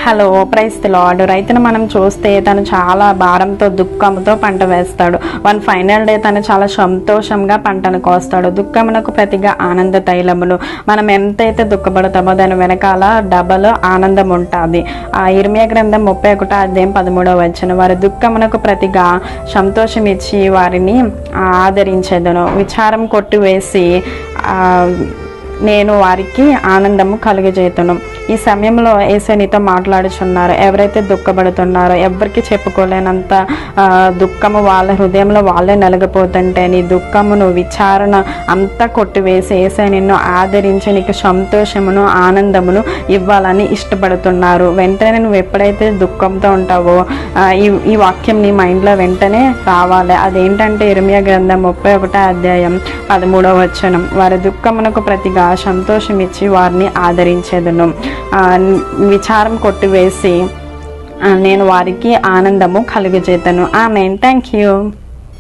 Hello, praise the lord. రైతును మనం చూస్తే తను చాలా భారంతో దుఃఖంతో పంట వేస్తాడు. వన్ ఫైనల్ డే తను చాలా సంతోషంగా పంటను కోస్తాడు. దుఃఖమునకు ప్రతిగా ఆనంద తైలములు. మనం ఎంతైతే దుఃఖపడతామో దాని వెనకాల డబల్ ఆనందం ఉంటుంది. ఆ ఇర్మియా గ్రంథం 31 అధ్యాయం 13వ వచనం, వారి దుఃఖమునకు ప్రతిగా సంతోషం ఇచ్చి వారిని ఆదరించేదను. విచారం కొట్టివేసి నేను వారికి ఆనందము కలుగజేతును. ఈ సమయంలో యేసు నీతో మాట్లాడుచున్నారు. ఎవరైతే దుఃఖపడుతున్నారో, ఎవరికి చెప్పుకోలేనంత దుఃఖము వాళ్ళ హృదయంలో వాళ్ళే నలగపోతుంటే నీ దుఃఖమును విచారణ అంతా కొట్టివేసి యేసు నిన్ను ఆదరించి నీకు సంతోషమును ఆనందమును ఇవ్వాలని ఇష్టపడుతున్నారు. వెంటనే నువ్వు ఎప్పుడైతే దుఃఖంతో ఉంటావో ఈ వాక్యం నీ మైండ్లో వెంటనే రావాలి. అదేంటంటే ఇర్మియా గ్రంథం 31 అధ్యాయం 13వ వచనం, వారి దుఃఖమునకు ప్రతిగా సంతోషం ఇచ్చి వారిని ఆదరించేదను. విచారం కొట్టివేసి నేను వారికి ఆనందము కలుగజేతను. ఆమేన్. Thank you.